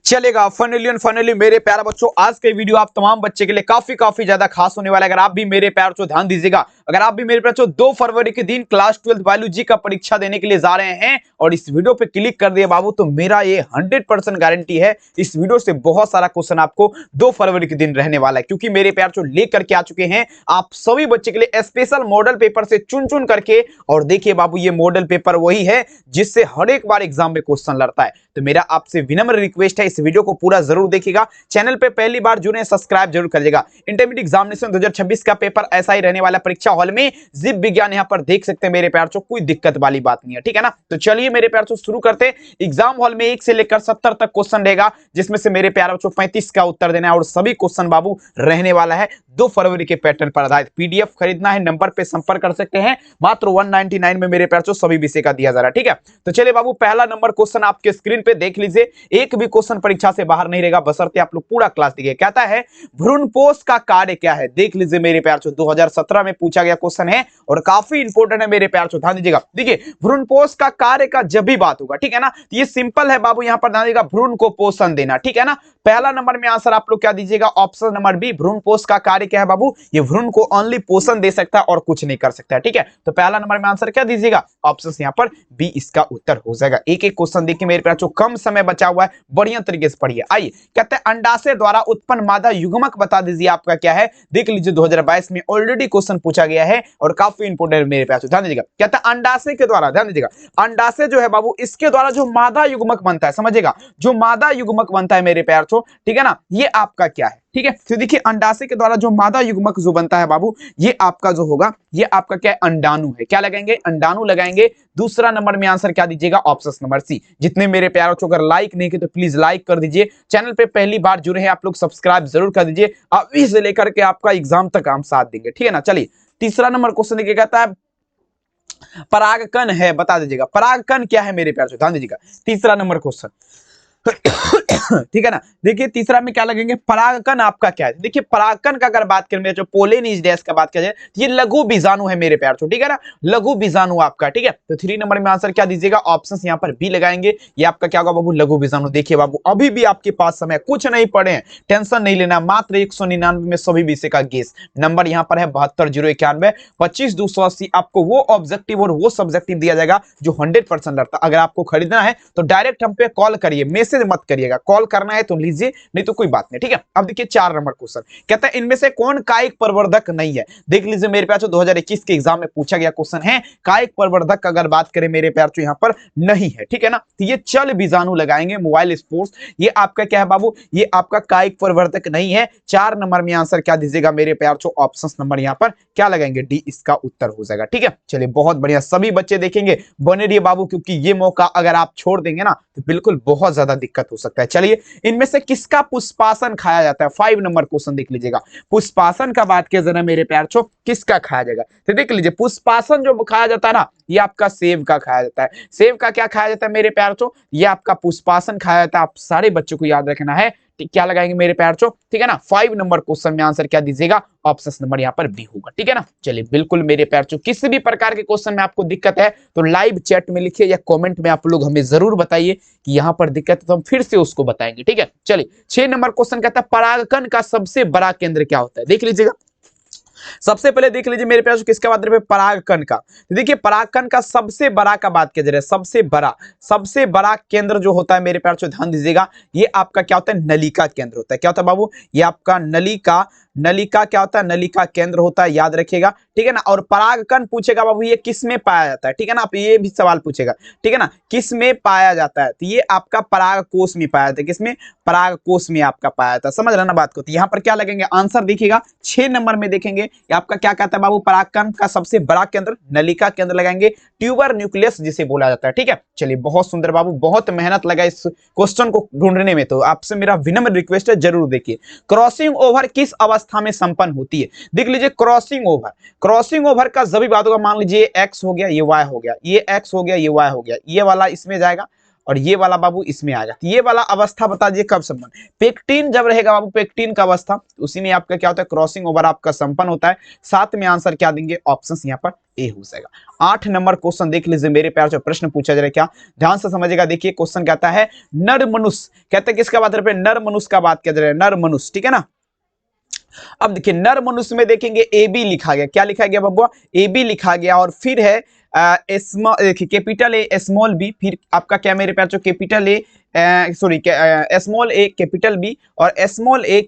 चलेगा। फाइनली मेरे प्यारे बच्चों, आज के वीडियो आप तमाम बच्चे के लिए काफी ज्यादा खास होने वाला है। अगर आप भी मेरे प्यारे बच्चों ध्यान दीजिएगा, अगर आप भी मेरे प्यारे बच्चों 2 फरवरी के दिन क्लास 12 बायोलॉजी का परीक्षा देने के लिए जा रहे हैं और इस वीडियो पे क्लिक कर दिए बाबू, तो मेरा ये 100% गारंटी है इस वीडियो से बहुत सारा क्वेश्चन आपको 2 फरवरी के दिन रहने वाला है। क्योंकि मेरे प्यारे बच्चों लेकर के आ चुके हैं आप सभी बच्चे के लिए स्पेशल मॉडल पेपर से चुन करके। और देखिए बाबू, ये मॉडल पेपर वही है जिससे हर एक बार एग्जाम में क्वेश्चन लड़ता है। तो मेरा आपसे विनम्र रिक्वेस्ट है, इस वीडियो को पूरा जरूर देखिएगा। चैनल पे पहली बार जुड़े, सब्सक्राइब जरूर करिएगा। इंटरमीडिएट एग्जामिनेशन 2026 का पेपर ऐसा ही रहने वाला परीक्षा हॉल में। जीव विज्ञान यहां पर देख सकते हैं मेरे प्यार चो, कोई दिक्कत वाली बात नहीं है, ठीक है ना। तो चलिए मेरे प्यार चो शुरू करते हैं। एग्जाम हॉल में 1 से लेकर 70 तक क्वेश्चन रहेगा, जिसमें से मेरे प्यार बच्चों 35 का उत्तर देना है। और सभी क्वेश्चन बाबू रहने वाला है 2 फरवरी के पैटर्न पर आधारित। पीडीएफ खरीदना है, नंबर पे संपर्क कर सकते हैं। मात्र 199 में मेरे प्यार चो सभी विषय का दिया जा रहा है, ठीक है। तो चलिए बाबू, पहला नंबर क्वेश्चन आपके स्क्रीन पे देख लीजिए। एक भी क्वेश्चन परीक्षा से बाहर नहीं रहेगा, बशर्ते आप लोग पूरा क्लास देखिए। कहता है भ्रूणपोष का कार्य क्या है। देख लीजिए मेरे प्यार चो, 2017 में पूछा गया क्वेश्चन है और काफी इंपॉर्टेंट है मेरे प्यार चो, ध्यान दीजिएगा। देखिए, भ्रूणपोष का कार्य का जब भी बात होगा, ठीक है ना, ये सिंपल है बाबू। यहां पर ध्यान दीजिएगा, भ्रूण को पोषण देना, ठीक है ना। पहला नंबर में आंसर आप लोग क्या दीजिएगा, ऑप्शन नंबर बी। भ्रूणपोष का कार्य क्या है बाबू, ये भ्रूण को ओनली पोषण दे सकता है और कुछ नहीं कर सकता है, ठीक है। तो पहला नंबर में आंसर क्या दीजिएगा, ऑप्शन यहां पर बी इसका उत्तर हो जाएगा। एक एक क्वेश्चन देखिए मेरे प्यार चो, कम समय बचा हुआ है, बढ़िया तरीके से पढ़िए। आइए, कहते हैं अंडाशय द्वारा उत्पन्न मादा युग्मक बता दीजिए आपका क्या है। देख लीजिए 2022 में ऑलरेडी क्वेश्चन पूछा गया है और काफी इंपोर्टेंट मेरे प्यार चो, ध्यान दीजिएगा। कहता है अंडाशय के द्वारा, ध्यान दीजिएगा, अंडाशय जो है बाबू, इसके द्वारा जो मादा युग्मक बनता है, समझिएगा, जो मादा युग्मक बनता है मेरे प्यार चो, ठीक है ना, ये आपका क्या है, ठीक है। तो देखिए, अंडाशय के द्वारा जो मादा युग्मक जो बनता है बाबू, ये आपका जो होगा, ये आपका क्या है, अंडाणु है। क्या लगाएंगे, अंडाणु लगाएंगे। दूसरा नंबर में आंसर क्या दीजिएगा, ऑप्शन नंबर सी। जितने मेरे प्यारों को अगर लाइक नहीं किए तो प्लीज लाइक कर दीजिए। चैनल पे पहली बार जुड़े हैं आप लोग, सब्सक्राइब जरूर कर दीजिए। अभी से लेकर के आपका एग्जाम तक हम साथ देंगे, ठीक है ना। चलिए, तीसरा नंबर क्वेश्चन देखिए, कहता है परागकण है, बता दीजिएगा परागकण क्या है मेरे प्यार से, ध्यान दीजिएगा। तीसरा नंबर क्वेश्चन ठीक है ना। देखिए तीसरा में क्या लगेंगे, परागकण आपका क्या है। देखिए परागकण का अगर बात करें जो पोलन इज डैश का बात करें, ये लघु बीजाणु है मेरे प्यार, ठीक है ना, लघु बीजाणु आपका, ठीक है। तो 3 नंबर में आंसर क्या दीजिएगा, ऑप्शंस यहां पर बी लगाएंगे। ये आपका क्या होगा बाबू, लघु बीजाणु। देखिए बाबू, अभी भी आपके पास समय, कुछ नहीं पढ़े हैं, टेंशन नहीं लेना। मात्र 199 में सभी विषय का गेस नंबर यहां पर है 72,091, 25,280। आपको वो ऑब्जेक्टिव और वो सब्जेक्टिव दिया जाएगा जो 100% लड़ता। अगर आपको खरीदना है तो डायरेक्ट हम पे कॉल करिए, मैसेज मत करिएगा। कॉल करना है तो लीजिए, नहीं तो कोई बात नहीं, ठीक है। अब देखिए 4 नंबर क्वेश्चन, कहता है इनमें से कौन कायिक प्रवर्धक नहीं है। देख लीजिए मेरे प्यार 2021 के एग्जाम में पूछा गया क्वेश्चन है, कायिक प्रवर्धक अगर बात करें मेरे प्यार यहां पर नहीं है, ठीक है ना। तो ये चल बीजाणु लगाएंगे, मोबाइल स्पोर्ट्स, ये आपका क्या है बाबू, ये आपका कायिक प्रवर्धक नहीं है। 4 नंबर में आंसर क्या दीजिएगा मेरे प्यार, ऑप्शन नंबर यहां पर क्या लगाएंगे, डी इसका उत्तर हो जाएगा, ठीक है। चलिए बहुत बढ़िया, सभी बच्चे देखेंगे, बने रहिए बाबू, क्योंकि ये मौका अगर आप छोड़ देंगे ना तो बिल्कुल बहुत ज्यादा दिक्कत हो सकता है। चलिए, इनमें से किसका पुष्पासन खाया जाता है। 5 नंबर क्वेश्चन देख लीजिएगा, पुष्पासन का बात किया जरा मेरे प्यार चो, किसका खाया जाएगा। तो देख लीजिए, पुष्पासन जो खाया जाता है ना, ये आपका सेब का खाया जाता है। सेब का क्या खाया जाता है मेरे प्यार चो, ये आपका पुष्पासन खाया जाता है। आप सारे बच्चों को याद रखना है, क्या लगाएंगे मेरे प्यार चो, ठीक है ना। 5 नंबर क्वेश्चन में आंसर क्या दीजिएगा, ऑप्शन नंबर यहाँ पर बी होगा, ठीक है ना। चलिए बिल्कुल मेरे प्यार चो, किसी भी प्रकार के क्वेश्चन में आपको दिक्कत है तो लाइव चैट में लिखिए या कमेंट में आप लोग हमें जरूर बताइए कि यहाँ पर दिक्कत है, तो हम फिर से उसको बताएंगे, ठीक है। चलिए 6 नंबर क्वेश्चन कहता है परागकण का सबसे बड़ा केंद्र क्या होता है। देख लीजिएगा, सबसे पहले देख लीजिए मेरे प्यार, किसका बात है, परागकण का। देखिए परागकण का सबसे बड़ा का बात किया जा रहा है, सबसे बड़ा केंद्र जो होता है मेरे प्यार, ध्यान दीजिएगा, ये आपका क्या होता है, नलिका केंद्र होता है। क्या होता है बाबू, ये आपका नलिका क्या होता है, नलिका केंद्र होता है, याद रखिएगा, ठीक है ना। और परागकण पूछेगा बाबू, ये किस में पाया जाता है, ठीक है ना, आप ये भी सवाल पूछेगा, ठीक है ना, किस में पाया जाता है। तो ये आपका परागकोश में पाया जाता है, किसमें, परागकोश में आपका पाया जाता है, समझ रहे ना बात को। तो यहाँ पर क्या लगेंगे आंसर, देखिएगा 6 नंबर में देखेंगे, ये आपका क्या कहता है बाबू, परागकण का सबसे बड़ा केंद्र नलिका केंद्र लगाएंगे, ट्यूबर न्यूक्लियस जिसे बोला जाता है, ठीक है। चलिए बहुत सुंदर बाबू, बहुत मेहनत लगा इस क्वेश्चन को ढूंढने में, तो आपसे मेरा विनम्र रिक्वेस्ट है, जरूर देखिए। क्रॉसिंग ओवर किस अवस्था में संपन्न होती है। देख लीजिए क्रॉसिंग ओवर का जब भी बात होगा, मान लीजिए एक्स हो गया, ये वाई हो गया, ये एक्स हो गया, ये वाई हो गया, ये वाला इसमें जाएगा और ये वाला बाबू इसमें आएगा। तो ये वाला अवस्था बता दीजिए कब संपन्न। पेक्टिन जब रहेगा बाबू, पेक्टिन का अवस्था, उसी में आपका क्या होता है, क्रॉसिंग ओवर आपका संपन्न होता है। साथ में आंसर क्या देंगे, ऑप्शंस यहाँ पर ए हो जाएगा। 8 नंबर क्वेश्चन देख लीजिए मेरे प्यार, जो प्रश्न पूछा जा रहा है क्या, ध्यान से समझिएगा। देखिए क्वेश्चन कहता है नर मनुष्य, कहते हैं किसका बात कर रहे हैं, नर मनुष्य का बात कर रहे हैं, नर मनुष्य, ठीक है ना। अब देखिए नर मनुष्य में देखेंगे ए बी लिखा गया, क्या लिखा गया बबुआ, ए बी लिखा गया, और फिर है कैपिटल ए स्मॉल बी, फिर आपका क्या मेरे प्यार, जो capital A sorry small A capital B और स्मॉल ए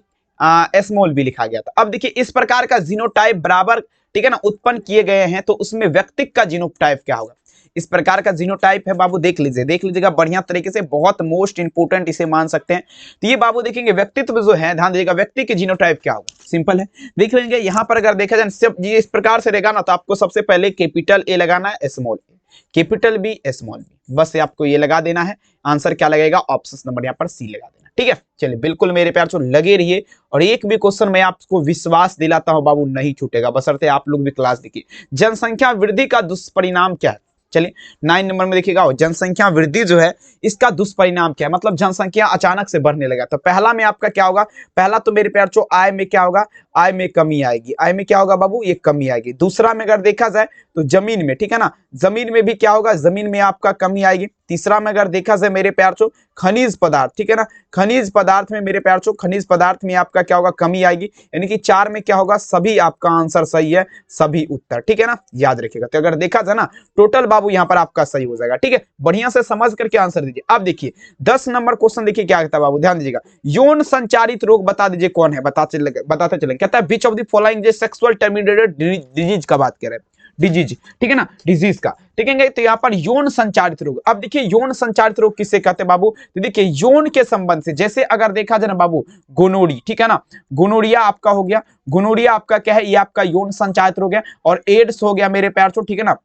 स्मॉल बी लिखा गया था। अब देखिए इस प्रकार का जीनोटाइप बराबर, ठीक है ना, उत्पन्न किए गए हैं, तो उसमें व्यक्तिक का जीनोटाइप क्या होगा, इस प्रकार का जीनोटाइप है बाबू, देख लीजिएगा बढ़िया तरीके से, बहुत मोस्ट इंपोर्टेंट इसे मान सकते हैं। तो ये बाबू देखेंगे व्यक्तित्व जो है, ध्यान दीजिएगा व्यक्ति के जीनोटाइप क्या होगा, सिंपल है, देख लेंगे यहाँ पर। अगर देखा जाए सब ये इस प्रकार से रहेगा ना, तो आपको सबसे पहले कैपिटल ए लगाना है, small A, capital B, small B, बस आपको ये लगा देना है। आंसर क्या लगेगा, ऑप्शन नंबर यहाँ पर सी लगा देना, ठीक है। चलिए बिल्कुल मेरे प्यार, लगे रहिए, और एक भी क्वेश्चन मैं आपको विश्वास दिलाता हूं बाबू नहीं छूटेगा, बशर्ते आप लोग भी क्लास देखिए। जनसंख्या वृद्धि का दुष्परिणाम क्या है, चलिए 9 नंबर में देखिएगा, जनसंख्या वृद्धि जो है इसका दुष्परिणाम क्या है, मतलब जनसंख्या अचानक से बढ़ने लगा। तो पहला में आपका क्या होगा, पहला तो मेरे प्यार जो आय में क्या होगा, आय में कमी आएगी, आय में क्या होगा बाबू, ये कमी आएगी। दूसरा में अगर देखा जाए तो जमीन में, ठीक है ना, जमीन में भी क्या होगा, जमीन में आपका कमी आएगी। तीसरा में अगर देखा जाए मेरे प्यार चो खनिज पदार्थ, ठीक है ना, खनिज पदार्थ में मेरे प्यार चो खनिज पदार्थ में आपका क्या होगा, कमी आएगी। यानी कि 4 में क्या होगा, सभी आपका आंसर सही है, सभी उत्तर, ठीक है ना, याद रखिएगा। तो अगर देखा जाए ना टोटल बाबू यहाँ पर आपका सही हो जाएगा, ठीक है, बढ़िया से समझ करके आंसर दीजिए। अब देखिए 10 नंबर क्वेश्चन देखिए क्या कहता है बाबू, ध्यान दीजिएगा। यौन संचारित रोग बता दीजिए कौन है, बताते चलेंगे। कहता है विच ऑफ द फॉलोइंग जो सेक्सुअल टर्मिनेटेड डिजीज का बात कर रहे हैं, डिजीज, ठीक है ना, डिजीज का, ठीक है। तो यहाँ पर यौन संचारित रोग, अब देखिए यौन संचारित रोग किसे कहते हैं बाबू, तो देखिए यौन के संबंध से, जैसे अगर देखा जाए ना बाबू, गोनोरी, ठीक है ना, गोनोरिया आपका हो गया, गोनोरिया आपका क्या है, ये आपका यौन संचारित रोग है। और एड्स हो गया मेरे प्यार से, ठीक है ना,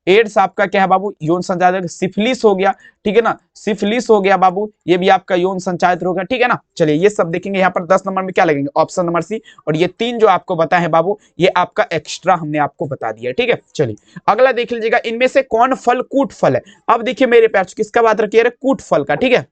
एड्स आपका क्या है बाबू, यौन संचारित। सिफिलिस हो गया, ठीक है ना, सिफिलिस हो गया बाबू, ये भी आपका यौन संचारित रोग है, ठीक है ना। चलिए ये सब देखेंगे यहाँ पर 10 नंबर में क्या लगेंगे, ऑप्शन नंबर सी। और ये 3 जो आपको बताए हैं बाबू, ये आपका एक्स्ट्रा हमने आपको बता दिया, ठीक है। चलिए अगला देख लीजिएगा, इनमें से कौन फल कूट फल है। अब देखिए मेरे प्यार किसका बात रखिए, कूट फल का, ठीक है।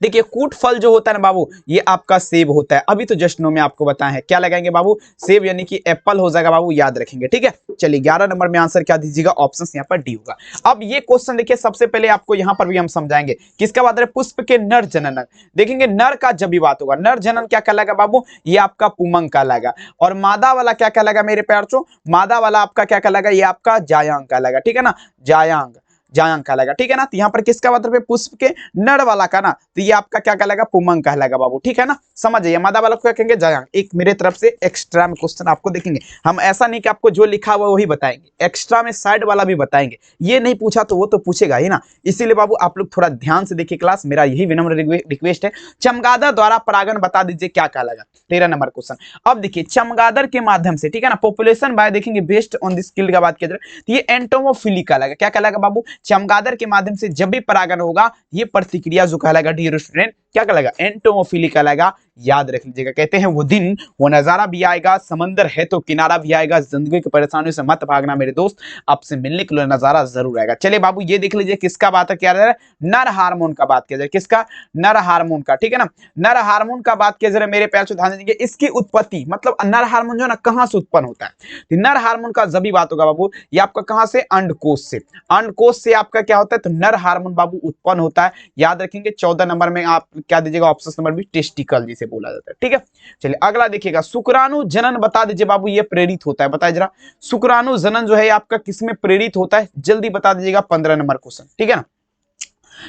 देखिए कूट फल जो होता है ना बाबू, ये आपका सेब होता है। अभी तो जस्ट नो में आपको बताए हैं, क्या लगाएंगे बाबू, सेब, यानी कि एप्पल हो जाएगा बाबू, याद रखेंगे, ठीक है। चलिए 11 नंबर में आंसर क्या दीजिएगा, ऑप्शन यहाँ पर डी होगा। अब ये क्वेश्चन देखिए, सबसे पहले आपको यहाँ पर भी हम समझाएंगे किसका बात है, पुष्प के नर जनन। देखेंगे नर का जब भी बात होगा, नर जनन क्या कहलाएगा बाबू, ये आपका पुमंग कहलाएगा। और मादा वाला क्या कहलाएगा मेरे प्यार चो, मादा वाला आपका क्या कहलाएगा, ये आपका जायांग कहलाएगा, ठीक है ना, जायांग, जायांग कहलाएगा, ठीक है ना। तो यहाँ पर किसका मतलब है, पुष्प के नर वाला का ना, तो ये आपका क्या कहलाएगा, पुमंग कहलाएगा बाबू, ठीक है ना, समझ जाइए। मादा वाला को क्या कहेंगे, जायांग। एक मेरे तरफ से एक्स्ट्रा में क्वेश्चन आपको देखेंगे, हम ऐसा नहीं कि आपको जो लिखा हुआ वही बताएंगे, एक्स्ट्रा में साइड वाला भी बताएंगे। ये नहीं पूछा तो वो तो पूछेगा ही ना, इसीलिए बाबू आप लोग थोड़ा ध्यान से देखिए क्लास, मेरा यही विनम्र रिक्वेस्ट है। चमगादड़ द्वारा परागण बता दीजिए क्या कहलाएगा, 13 नंबर क्वेश्चन। अब देखिए चमगादड़ के माध्यम से, ठीक है ना, पॉपुलेशन बाय देखेंगे बेस्ड ऑन दिस स्किल का बात किया जाए, तो ये एंटोमोफिली कहलाएगा, क्या कहलाएगा बाबू, चमगादड़ के माध्यम से जब भी परागण होगा, ये प्रतिक्रिया जो कहलाएगा डियर स्टूडेंट, क्या कहलाएगा, एंटोमोफिली कहलाएगा, याद रख लीजिएगा। कहते हैं वो दिन वो नजारा भी आएगा, समंदर है तो किनारा भी आएगा, जिंदगी की परेशानियों से मत भागना मेरे दोस्त, आपसे मिलने के लिए नजारा जरूर आएगा। चलिए बाबू ये देख लीजिए किसका बात किया जा रहा है, नर हार्मोन का बात किया जाए, किसका, नर हार्मोन का, ठीक है ना, नर हार्मोन का बात किया जा रहा है मेरे प्यार से, ध्यान दीजिए। इसकी उत्पत्ति मतलब नर हार्मोन जो है ना कहां से उत्पन्न होता है, नर हार्मोन का जब भी बात होगा बाबू, ये आपका कहां से, अंडकोश से, अंडकोश से आपका क्या होता है, तो नर हार्मोन बाबू उत्पन्न होता है, याद रखेंगे। 14 नंबर में आप क्या दीजिएगा, ऑप्शन नंबर भी टेस्टिकल जिसे बोला जाता है, ठीक है। चलिए अगला देखिएगा, शुक्राणु जनन बता दीजिए बाबू, ये प्रेरित होता है, बताइए जरा, शुक्राणु जनन जो है आपका किसमें प्रेरित होता है, जल्दी बता दीजिएगा, 15 नंबर क्वेश्चन, ठीक है ना।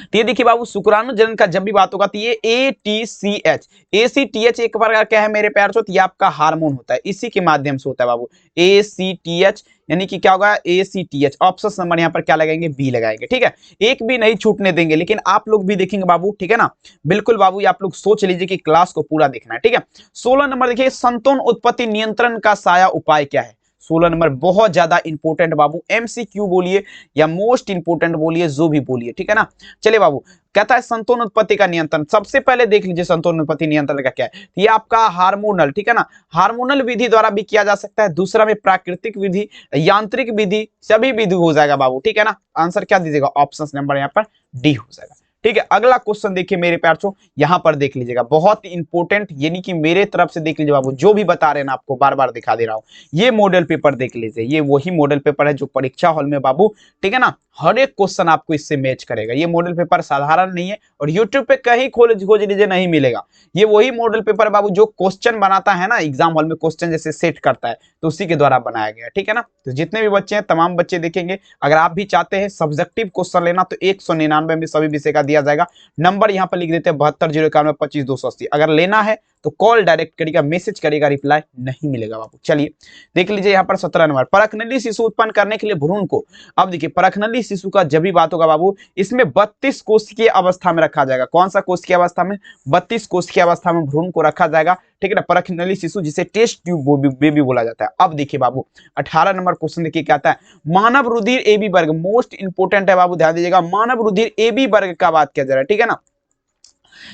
तो ये देखिए बाबू, शुक्राणु जनन का जब भी बात होगा तो ये ATCH, ACTH एक बार क्या है मेरे प्यार से, ये आपका हार्मोन होता है, इसी के माध्यम से होता है बाबू, ACTH, यानी कि क्या होगा, ACTH। ऑप्शन नंबर यहाँ पर क्या लगाएंगे, बी लगाएंगे, ठीक है। एक भी नहीं छूटने देंगे, लेकिन आप लोग भी देखेंगे बाबू, ठीक है ना, बिल्कुल बाबू आप लोग सोच लीजिए कि क्लास को पूरा देखना है, ठीक है। 16 नंबर देखिए, संतान उत्पत्ति नियंत्रण का साया उपाय क्या है, 16 नंबर बहुत ज्यादा इंपॉर्टेंट बाबू, MCQ बोलिए या मोस्ट इंपोर्टेंट बोलिए, जो भी बोलिए, ठीक है ना। चलिए बाबू, कहता है संतान उत्पत्ति का नियंत्रण, सबसे पहले देख लीजिए संतान उत्पत्ति नियंत्रण का क्या है, ये आपका हार्मोनल, ठीक है ना, हार्मोनल विधि द्वारा भी किया जा सकता है। दूसरा में प्राकृतिक विधि, यांत्रिक विधि, सभी विधि हो जाएगा बाबू, ठीक है ना। आंसर क्या दीजिएगा, ऑप्शन नंबर यहाँ पर डी हो जाएगा। ठीक है, अगला क्वेश्चन देखिए मेरे प्यार छो, यहां पर देख लीजिएगा, बहुत ही इंपॉर्टेंट, यानी कि मेरे तरफ से देख लीजिए बाबू, जो भी बता रहे हैं ना आपको बार बार दिखा दे रहा हूं, ये मॉडल पेपर देख लीजिए, ये वही मॉडल पेपर है जो परीक्षा हॉल में बाबू, ठीक है ना, हर एक क्वेश्चन आपको इससे मैच करेगा। ये मॉडल पेपर साधारण नहीं है और यूट्यूब पे कहीं खोज लीजिए नहीं मिलेगा। ये वही मॉडल पेपर बाबू जो क्वेश्चन बनाता है ना एग्जाम हॉल में, क्वेश्चन जैसे सेट करता है, तो उसी के द्वारा बनाया गया, ठीक है ना। तो जितने भी बच्चे हैं तमाम बच्चे देखेंगे। अगर आप भी चाहते हैं सब्जेक्टिव क्वेश्चन लेना तो 199 में सभी विषय का दिया जाएगा। नंबर यहाँ पर लिख देते हैं 72019125 अगर लेना है तो कॉल डायरेक्ट करिएगा, मैसेज करिएगा, रिप्लाई नहीं मिलेगा बाबू। चलिए देख लीजिए यहाँ पर 17 नंबर, परखनली शिशु उत्पन्न करने के लिए भ्रूण को, अब देखिए परखनली शिशु का जब भी बात होगा बाबू, इसमें 32 कोशिकीय अवस्था में रखा जाएगा। कौन सा कोशिकीय अवस्था में? 32 कोशिकीय अवस्था में भ्रूण को रखा जाएगा, ठीक है ना, परखनली शिशु जिसे टेस्ट ट्यूब बेबी बोला जाता है। अब देखिए बाबू 18 नंबर क्वेश्चन देखिए क्या आता है, मानव रुधिर ए बी वर्ग, मोस्ट इंपोर्टेंट है बाबू, ध्यान दीजिएगा, मानव रुधिर ए बी वर्ग का बात किया जा रहा है, ठीक है ना।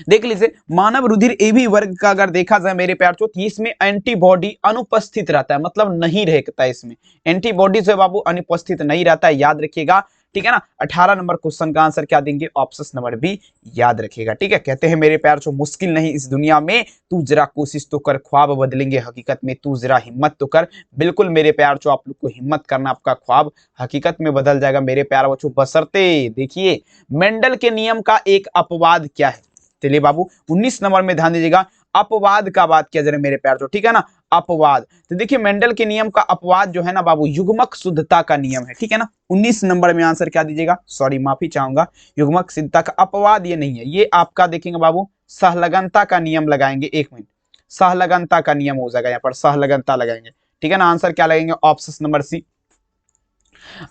देख लीजिए मानव रुधिर ए बी वर्ग का अगर देखा जाए मेरे प्यार चो, इसमें एंटीबॉडी अनुपस्थित रहता है, मतलब नहीं रहता है, इसमें एंटीबॉडी जो है बाबू अनुपस्थित नहीं रहता है, याद रखिएगा, ठीक है ना। 18 नंबर क्वेश्चन का आंसर क्या देंगे? ऑप्शन नंबर बी, याद रखिएगा, ठीक है। कहते हैं मेरे प्यार चो, मुश्किल नहीं इस दुनिया में, तू जरा कोशिश तो कर, ख्वाब बदलेंगे हकीकत में, तू जरा हिम्मत तो कर। बिल्कुल मेरे प्यार चो, आप लोग को हिम्मत करना, आपका ख्वाब हकीकत में बदल जाएगा मेरे प्यार बच्चों, बशर्ते देखिए मेंडल के नियम का एक अपवाद क्या है। चलिए बाबू 19 नंबर में ध्यान दीजिएगा, अपवाद का बात किया जा रहा है मेरे प्यार, ठीक है ना, अपवाद। तो देखिए मेंडल के नियम का अपवाद जो है ना बाबू, युग्मक शुद्धता का नियम है, ठीक है ना। 19 नंबर में आंसर क्या दीजिएगा? सॉरी माफी चाहूंगा, युग्मक शुद्धता का अपवाद ये नहीं है, ये आपका देखेंगे बाबू सहलगनता का नियम लगाएंगे, एक मिनट, सहलगनता का नियम हो जाएगा, यहाँ पर सहलगनता लगाएंगे, ठीक है ना। आंसर क्या लगेंगे? Option number C.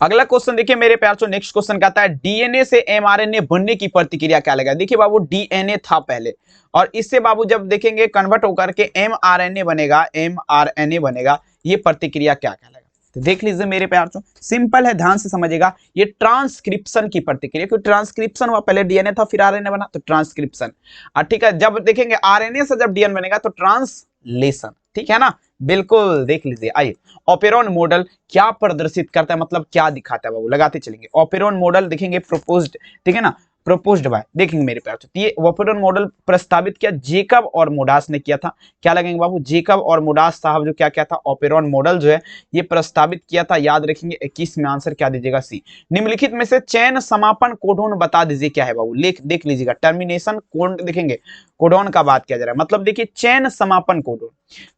अगला क्वेश्चन देखिए मेरे प्यार से, नेक्स्ट क्वेश्चन कहता है डीएनए से एमआरएनए बनने की प्रतिक्रिया क्या लगा। देखिए बाबू डीएनए था पहले, और इससे बाबू जब देखेंगे कन्वर्ट होकर के एमआरएनए बनेगा, एमआरएनए बनेगा, ये प्रतिक्रिया क्या कहलाएगा? तो देख लीजिए मेरे प्यार से, सिंपल है, ध्यान से समझिएगा, ये ट्रांसक्रिप्शन की प्रतिक्रिया, क्योंकि ट्रांसक्रिप्शन हुआ, पहले डीएनए था फिर आरएनए बना, तो ट्रांसक्रिप्शन। ठीक है, जब देखेंगे आरएनए से जब डीएनए बनेगा तो ट्रांसलेशन, ठीक है ना, बिल्कुल। देख लीजिए, आइए ऑपेरॉन मॉडल क्या प्रदर्शित करता है, मतलब क्या दिखाता है बाबू, लगाते चलेंगे। ऑपेरॉन मॉडल देखेंगे प्रोपोज्ड, ठीक है ना, प्रोपोज्ड बाय, देखेंगे मेरे प्यार, तो ये ऑपेरॉन मॉडल प्रस्तावित किया जेकब और मोडास ने किया था। क्या लगेंगे बाबू? जेकब और मोडास साहब जो क्या किया था, ऑपेरॉन मॉडल जो है ये प्रस्तावित किया था, याद रखेंगे। 21 में आंसर क्या दीजिएगा? सी। निम्नलिखित में से चयन समापन कोडोन बता दीजिए क्या है बाबू, देख लीजिएगा, टर्मिनेशन कोड देखेंगे, कोडोन का बात किया जा रहा है, मतलब देखिए चयन समापन कोडोन,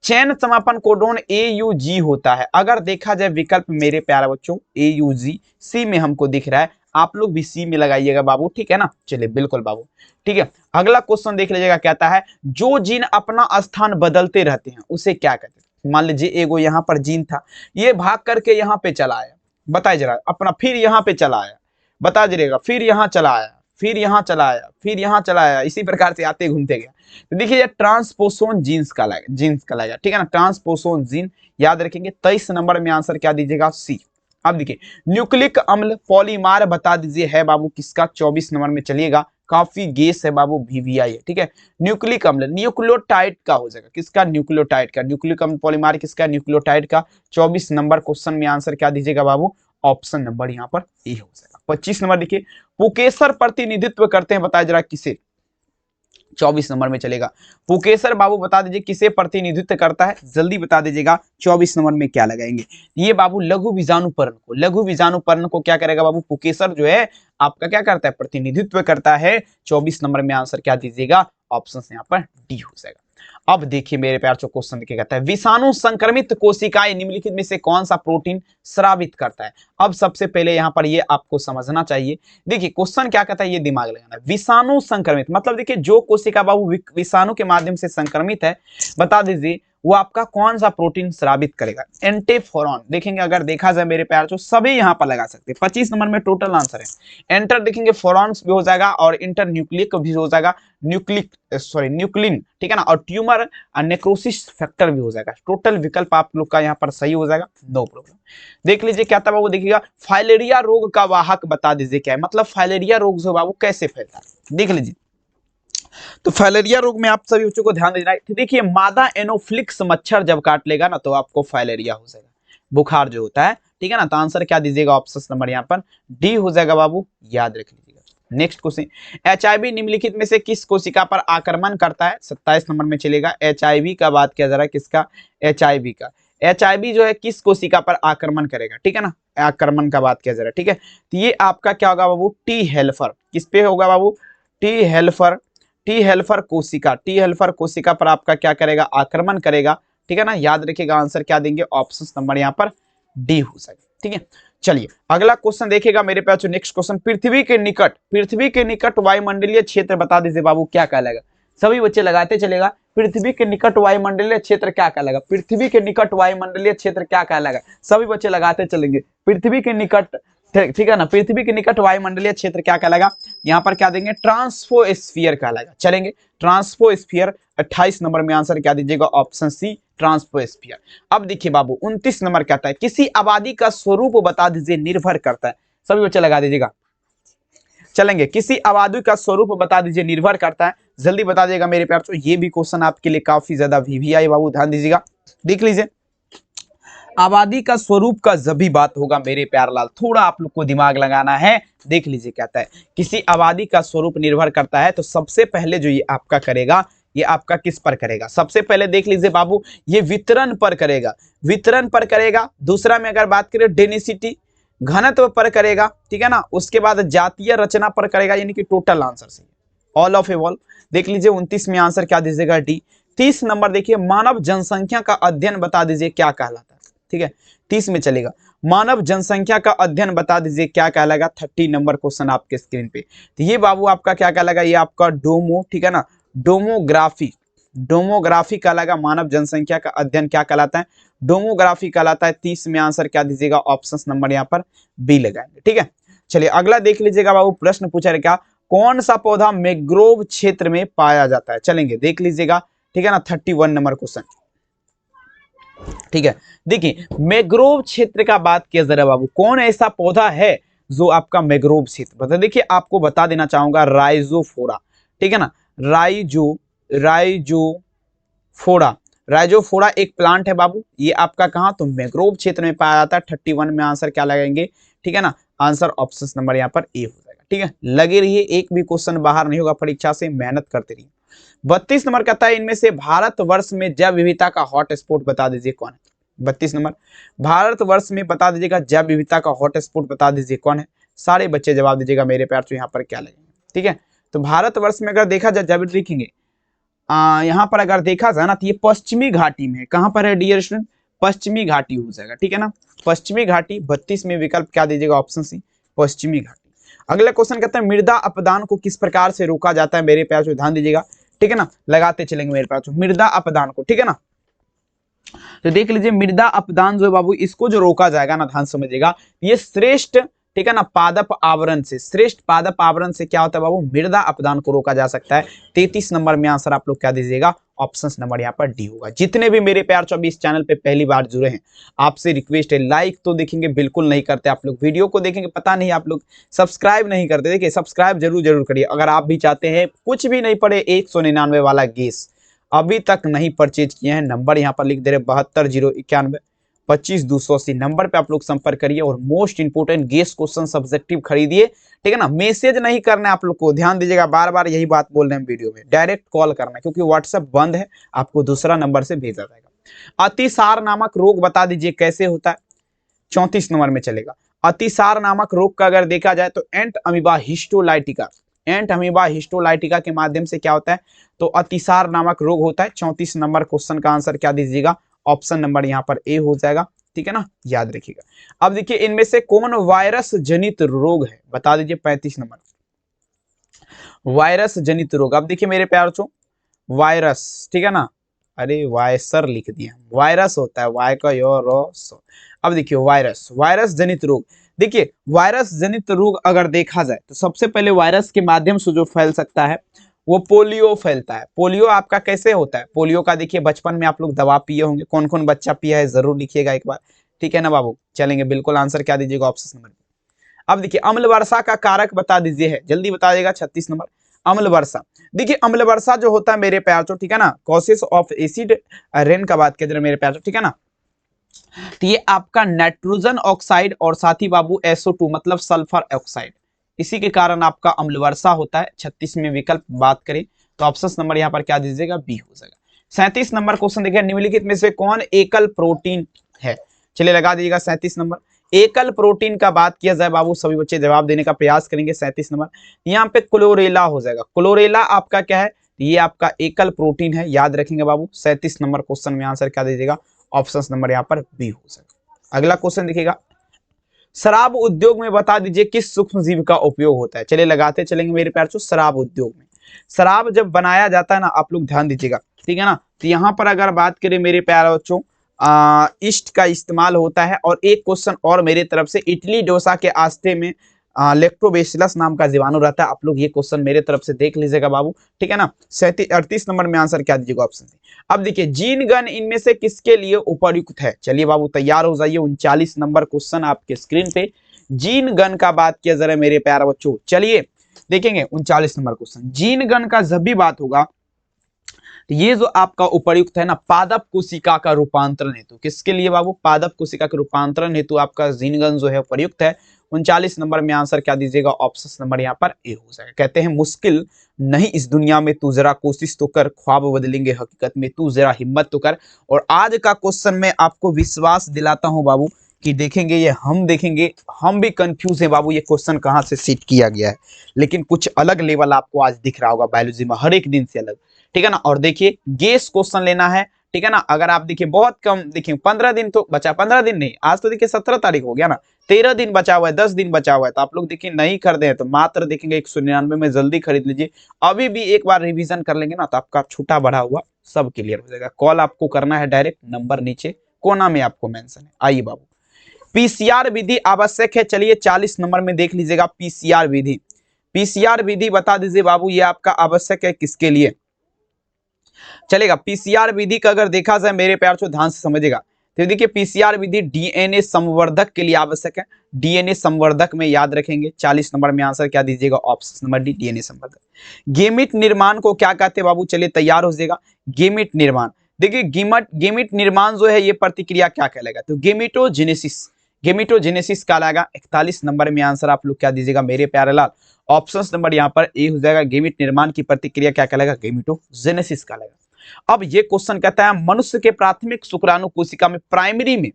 चयन समापन कोडोन AUG होता है। अगर देखा जाए विकल्प मेरे प्यारे बच्चों AUG, सी में हमको दिख रहा है, आप लोग भी सी में लगाइएगा बाबू, ठीक है ना। चलिए बिल्कुल बाबू, ठीक है। अगला क्वेश्चन देख लीजिएगा, कहता है जो जीन अपना स्थान बदलते रहते हैं उसे क्या कहते हैं। मान लीजिए एगो यहाँ पर जीन था, ये भाग करके यहाँ पे चला आया, बताइए जरा अपना, फिर यहाँ पे चला आया, बता दीजिएगा, फिर यहाँ चला आया, फिर यहाँ चला आया, फिर यहाँ चला आया, इसी प्रकार से आते घूमते गया। तो देखिए ये ट्रांसपोसोन जीन्स का लाएगा, ठीक है ना, ट्रांसपोसोन जीन, याद रखेंगे। 23 नंबर में आंसर क्या दीजिएगा? सी। अब देखिए न्यूक्लिक अम्ल पॉलीमार बता दीजिए है बाबू किसका? 24 नंबर में चलिएगा, काफी गेस है बाबू, VVI है, ठीक है। न्यूक्लिक अम्ल न्यूक्लियोटाइड का हो जाएगा, किसका? न्यूक्लियोटाइड का। न्यूक्लिक अम्ल पॉलीमार किसका? न्यूक्लियोटाइड का। 24 नंबर क्वेश्चन में आंसर क्या दीजिएगा बाबू? ऑप्शन नंबर यहाँ पर ए हो जाएगा। 25 नंबर देखिए पुकेसर प्रतिनिधित्व करते हैं, बताया जरा किसे? 24 नंबर में चलेगा, पुकेसर बाबू बता दीजिए किसे प्रतिनिधित्व करता है, जल्दी बता दीजिएगा। 24 नंबर में क्या लगाएंगे? ये बाबू लघु बीजाणुपर्ण को, लघु बीजाणुपर्ण को क्या करेगा बाबू? पुकेसर जो है आपका क्या करता है? प्रतिनिधित्व करता है। 24 नंबर में आंसर क्या दीजिएगा? ऑप्शन यहाँ पर डी हो जाएगा। अब देखिए मेरे प्यार जो क्वेश्चन देखिए, कहता है विषाणु संक्रमित कोशिकाएं निम्नलिखित में से कौन सा प्रोटीन स्रावित करता है। अब सबसे पहले यहाँ पर ये आपको समझना चाहिए, देखिए क्वेश्चन क्या कहता है, ये दिमाग लगाना। विषाणु संक्रमित मतलब देखिए जो कोशिका बाबू विषाणु के माध्यम से संक्रमित है, बता दीजिए वो आपका कौन सा प्रोटीन स्रावित करेगा? एंटीफोरॉन। देखेंगे अगर देखा जाए मेरे प्यार जो सभी यहाँ पर लगा सकते हैं। 25 नंबर में टोटल आंसर है एंटर, देखेंगे फोरॉन्स भी हो जाएगा और इंटर न्यूक्लिक भी हो जाएगा, न्यूक्लिन, ठीक है ना, और ट्यूमर नेक्रोसिस फैक्टर भी हो जाएगा। टोटल विकल्प आप लोग का यहाँ पर सही हो जाएगा, नो प्रॉब्लम। देख लीजिए क्या था बाबू, देखिएगा फाइलेरिया रोग का वाहक बता दीजिए क्या है, मतलब फाइलेरिया रोग जो बाबू कैसे फैलता है, देख लीजिए। तो फाइलेरिया रोग में आप सभी बच्चों को ध्यान देना है। देखिए मादा एनोफ्लिक्स मच्छर जब काट लेगा ना तो आपको फाइलेरिया हो जाएगा, बुखार जो होता है, ठीक है ना। तो आंसर क्या दीजिएगा? ऑप्शन नंबर यहाँ पर डी हो जाएगा बाबू, याद रख लीजिएगा। नेक्स्ट क्वेश्चन, एचआईवी निम्नलिखित में से किस कोशिका पर आक्रमण करता है? 27 नंबर में चलेगा। एचआईवी का बात किया जा रहा है, किसका? एचआईवी का। एचआईवी जो है किस कोशिका पर आक्रमण करेगा, ठीक है ना, आक्रमण का बात किया जा रहा है, ठीक है। तो ये आपका क्या होगा बाबू? T helper. किस पे होगा बाबू? T helper. टी हेल्पर कोशिका, टी हेल्पर कोशिका पर आपका क्या करेगा? आक्रमण करेगा, ठीक है ना। याद रखिएगा, आंसर क्या देंगे? ऑप्शन नंबर यहाँ पर डी हो सके, ठीक है। चलिए अगला क्वेश्चन देखिएगा मेरे पास। नेक्स्ट क्वेश्चन, पृथ्वी के निकट वायुमंडलीय क्षेत्र बता दीजिए बाबू, क्या कहलाएगा? सभी बच्चे लगाते चलेगा। पृथ्वी के निकट वायुमंडलीय क्षेत्र क्या कहलाएगा? पृथ्वी के निकट वायुमंडलीय क्षेत्र क्या कहलाएगा? सभी बच्चे लगाते चलेंगे। पृथ्वी के निकट, ठीक है ना, पृथ्वी के निकट वायुमंडलीय क्षेत्र क्या कहलाएगा? यहाँ पर क्या देंगे? ट्रांसफोस्फीयर कहलाएगा। चलेंगे, ट्रांसफोस्फीयर। 28 नंबर में आंसर क्या दीजिएगा? ऑप्शन सी, ट्रांसफोस्फीयर। अब देखिए बाबू 29 नंबर कहता है, किसी आबादी का स्वरूप बता दीजिए, निर्भर करता है। सभी बच्चे लगा दीजिएगा। चलेंगे, किसी आबादी का स्वरूप बता दीजिए, निर्भर करता है। जल्दी बता दिएगा मेरे प्यार। तो ये भी क्वेश्चन आपके लिए काफी ज्यादा वीवीआई बाबू, ध्यान दीजिएगा। देख लीजिए, आबादी का स्वरूप का जब भी बात होगा मेरे प्यार लाल, थोड़ा आप लोग को दिमाग लगाना है। देख लीजिए, कहता है किसी आबादी का स्वरूप निर्भर करता है, तो सबसे पहले जो ये आपका करेगा, ये आपका किस पर करेगा? सबसे पहले देख लीजिए बाबू, ये वितरण पर करेगा, वितरण पर करेगा। दूसरा में अगर बात करें डेंसिटी, घनत्व पर करेगा, ठीक है ना। उसके बाद जातीय रचना पर करेगा, यानी कि टोटल आंसर से ऑल ऑफ एवॉल। देख लीजिए 29 में आंसर क्या दीजिएगा? डी। 30 नंबर देखिए, मानव जनसंख्या का अध्ययन बता दीजिए, क्या कहलाता है? ठीक है, 30 में चलेगा। मानव जनसंख्या का अध्ययन बता दीजिए, क्या कहलाएगा? 30 नंबर क्वेश्चन आपके स्क्रीन पे। तो ये बाबू आपका क्या कहलाएगा? ये आपका डोमो, ठीक है ना, डोमोग्राफी, डोमोग्राफी कहलाएगा। मानव जनसंख्या का अध्ययन क्या कहलाता है? डोमोग्राफी कहलाता है। 30 में आंसर क्या दीजिएगा? ऑप्शन नंबर यहाँ पर बी लगाएंगे, ठीक है। चलिए अगला देख लीजिएगा बाबू, प्रश्न पूछा है क्या, कौन सा पौधा मैंग्रोव क्षेत्र में पाया जाता है? चलेंगे देख लीजिएगा, ठीक है ना। 31 नंबर क्वेश्चन, ठीक है। देखिए मैंग्रोव क्षेत्र का बात किया जरा बाबू, कौन ऐसा पौधा है जो आपका मैंग्रोव क्षेत्र बता? देखिए आपको बता देना चाहूंगा, राइजोफोरा, ठीक है ना, राइजोफोरा। राइजोफोरा एक प्लांट है बाबू, ये आपका कहाँ? तो मैंग्रोव क्षेत्र में पाया जाता है। 31 में आंसर क्या लगाएंगे, ठीक है ना, आंसर ऑप्शन नंबर यहाँ पर ए हो जाएगा, ठीक है। लगे रहिए, एक भी क्वेश्चन बाहर नहीं होगा परीक्षा से, मेहनत करते रहिए। 32 नंबर कहता है, इनमें से भारतवर्ष में जैव विविधता का हॉटस्पॉट बता दीजिए, कौन है? 32 नंबर, भारतवर्ष में बता दीजिएगा जैव विविधता का हॉटस्पॉट बता दीजिए, कौन है? सारे बच्चे जवाब दीजिएगा मेरे प्यार। तो यहाँ पर क्या लगेगा, ठीक है। तो भारतवर्ष में अगर देखा जाए, जब लिखेंगे यहाँ पर अगर देखा जाए ना, तो ये पश्चिमी घाटी में, कहां पर है डियर स्टूडेंट? पश्चिमी घाटी हो जाएगा, ठीक है ना, पश्चिमी घाटी। 32 में विकल्प क्या दीजिएगा? ऑप्शन सी, पश्चिमी घाटी। अगला क्वेश्चन कहता है, मृदा अपदान को किस प्रकार से रोका जाता है? मेरे प्यार से ध्यान दीजिएगा, ठीक है ना, लगाते चलेंगे मेरे पास। मृदा अपदान को, ठीक है ना, तो देख लीजिए मृदा अपदान जो है बाबू, इसको जो रोका जाएगा ना, ध्यान समझिएगा, ये श्रेष्ठ, ठीक है ना, पादप आवरण से, श्रेष्ठ पादप आवरण से क्या होता है बाबू? मृदा अपदान को रोका जा सकता है। 33 नंबर में आंसर आप लोग क्या दीजिएगा? ऑप्शन नंबर यहाँ पर डी होगा। जितने भी मेरे प्यार 24 चैनल पे पहली बार जुड़े हैं, आपसे रिक्वेस्ट है, लाइक तो देखेंगे बिल्कुल नहीं करते आप लोग, वीडियो को देखेंगे पता नहीं आप लोग सब्सक्राइब नहीं करते। देखिए सब्सक्राइब जरूर करिए। अगर आप भी चाहते हैं, कुछ भी नहीं पड़े, 199 वाला गैस अभी तक नहीं परचेज किए हैं, नंबर यहाँ पर लिख दे रहे 720191 25 नंबर पे आप लोग संपर्क करिए और most important guess question subjective खरीदिए, ठीक है ना। मैसेज नहीं करना है आप लोग को, ध्यान दीजिएगा, बार बार यही बात बोल रहे हैं वीडियो में, डायरेक्ट कॉल करना है, क्योंकि व्हाट्सएप बंद है, आपको दूसरा नंबर से भेजा जाएगा। अतिसार नामक रोग बता दीजिए कैसे होता है? 34 नंबर में चलेगा। अतिसार नामक रोग का अगर देखा जाए तो एंट अमीबा हिस्टोलाइटिका, एंट अमीबा हिस्टोलाइटिका के माध्यम से क्या होता है? तो अतिसार नामक रोग होता है। 34 नंबर क्वेश्चन का आंसर क्या दीजिएगा? ऑप्शन नंबर यहाँ पर ए हो जाएगा, ठीक है ना, याद रखिएगा। अब देखिए इनमें से कौन वायरस जनित रोग है? बता दीजिए 35 नंबर, वायरस जनित रोग। अब देखिए मेरे प्यार बच्चों, वायरस, ठीक है ना, अरे वायसर लिख दिया, वायरस होता है, वाय का यो रो सो। अब देखिए वायरस, वायरस जनित रोग। देखिए वायरस जनित रोग अगर देखा जाए तो सबसे पहले वायरस के माध्यम से जो फैल सकता है वो पोलियो फैलता है। पोलियो आपका कैसे होता है? पोलियो का देखिए बचपन में आप लोग दवा पिए होंगे, कौन कौन बच्चा पिया है जरूर लिखिएगा एक बार, ठीक है ना बाबू। चलेंगे बिल्कुल, आंसर क्या दीजिएगा? Option number. अब देखिए अम्ल वर्षा का कारक बता दीजिए, है जल्दी बता देगा। 36 नंबर, अम्ल वर्षा। देखिए अम्ल वर्षा जो होता है मेरे प्यार, ठीक है ना, कॉसेस ऑफ एसिड रेन का बात किया मेरे प्यार, ठीक है ना, तो ये आपका नाइट्रोजन ऑक्साइड और साथ ही बाबू SO2 मतलब सल्फर ऑक्साइड, इसी के कारण आपका अम्ल वर्षा होता है। 36 में विकल्प बात करें तो ऑप्शन नंबर यहाँ पर क्या दीजिएगा, बी हो जाएगा। 37 नंबर क्वेश्चन देखिए, निम्नलिखित में से कौन एकल प्रोटीन है? चलिए लगा दीजिएगा 37 नंबर। एकल प्रोटीन का बात किया जाए बाबू, सभी बच्चे जवाब देने का प्रयास करेंगे। 37 नंबर यहाँ पे क्लोरेला हो जाएगा। क्लोरेला आपका क्या है, ये आपका एकल प्रोटीन है, याद रखेंगे बाबू। 37 नंबर क्वेश्चन में आंसर क्या दीजिएगा, ऑप्शन नंबर यहाँ पर बी हो जाएगा। अगला क्वेश्चन देखिएगा, शराब उद्योग में बता दीजिए किस सूक्ष्म जीव का उपयोग होता है? चलिए लगाते चलेंगे मेरे प्यार से। शराब उद्योग में शराब जब बनाया जाता है ना, आप लोग ध्यान दीजिएगा, ठीक है ना। तो यहाँ पर अगर बात करें मेरे प्यारे बच्चों, ईस्ट का इस्तेमाल होता है। और एक क्वेश्चन और मेरे तरफ से, इडली डोसा के आस्ते में लेक्टोबैसिलस नाम का जीवाणु रहता है। आप लोग ये क्वेश्चन मेरे तरफ से देख लीजिएगा बाबू, ठीक है ना। 38 नंबर में आंसर क्या दीजिएगा, ऑप्शन सी। अब देखिए, जीन गन इनमें से किसके लिए उपयुक्त है? चलिए बाबू तैयार हो जाइए। 39 नंबर क्वेश्चन आपके स्क्रीन पे, जीन गन का बात किया जा रहा है मेरे प्यारे बच्चों। चलिए देखेंगे 39 नंबर क्वेश्चन। जीन गन का जब भी बात होगा, ये जो आपका उपर्युक्त है ना, पादप कोशिका का रूपांतरण हेतु, किसके लिए बाबू, पादप कोशिका के रूपांतरण हेतु आपका जीनगन जो है प्रयुक्त है। 39 नंबर में आंसर क्या दीजिएगा, ऑप्शन नंबर यहाँ पर ए हो जाएगा। कहते हैं मुश्किल नहीं इस दुनिया में, तू जरा कोशिश तो कर, ख्वाब बदलेंगे हकीकत में, तू जरा हिम्मत तो कर। और आज का क्वेश्चन में आपको विश्वास दिलाता हूं बाबू कि देखेंगे ये, हम देखेंगे, हम भी कंफ्यूज है बाबू, ये क्वेश्चन कहाँ से सेट किया गया है। लेकिन कुछ अलग लेवल आपको आज दिख रहा होगा बायोलॉजी में, हर एक दिन से अलग, ठीक है ना। और देखिए गेस क्वेश्चन लेना है, ठीक है ना। अगर आप देखिए बहुत कम, देखिए 15 दिन तो बचा, 15 दिन नहीं, आज तो देखिए 17 तारीख हो गया ना, 13 दिन बचा हुआ है, 10 दिन बचा हुआ है। तो आप लोग देखिए नहीं खरीदे हैं तो मात्र देखेंगे 199 में जल्दी खरीद लीजिए। अभी भी एक बार रिवीजन कर लेंगे ना, तो आपका छूटा बढ़ा हुआ सब क्लियर हो जाएगा। कॉल आपको करना है डायरेक्ट, नंबर नीचे कोना में आपको मेंशन है। आइए बाबू, पीसीआर विधि आवश्यक है। चलिए 40 नंबर में देख लीजिएगा, पीसीआर विधि। पीसीआर विधि बता दीजिए बाबू, ये आपका आवश्यक है किसके लिए? चलेगा, पीसीआर विधि का अगर देखा जाए मेरे प्यार से, ध्यान से समझिएगा। तो देखिए पीसीआर विधि डीएनए संवर्धक के लिए आवश्यक है। डीएनए संवर्धक में याद रखेंगे। 40 नंबर में आंसर क्या दीजिएगा, ऑप्शन नंबर डी, डीएनए संवर्धक। गेमिट निर्माण को क्या कहते हैं बाबू? चलिए तैयार हो जाएगा। गेमिट निर्माण, देखिए गेमिट निर्माण जो है, ये प्रतिक्रिया क्या कहलाएगा? तो गेमिटोजेनेसिस, गेमिटोजेनेसिस कहलाएगा। 41 नंबर में आंसर आप लोग क्या दीजिएगा मेरे प्यारे लाल, ऑप्शन नंबर यहाँ पर ए हो जाएगा। गेमिट निर्माण की प्रतिक्रिया क्या कहलाएगा? गेमिटोजेनेसिस कहलाएगा। अब ये क्वेश्चन कहता है मनुष्य के प्राथमिक शुक्राणु कोशिका में, प्राइमरी में,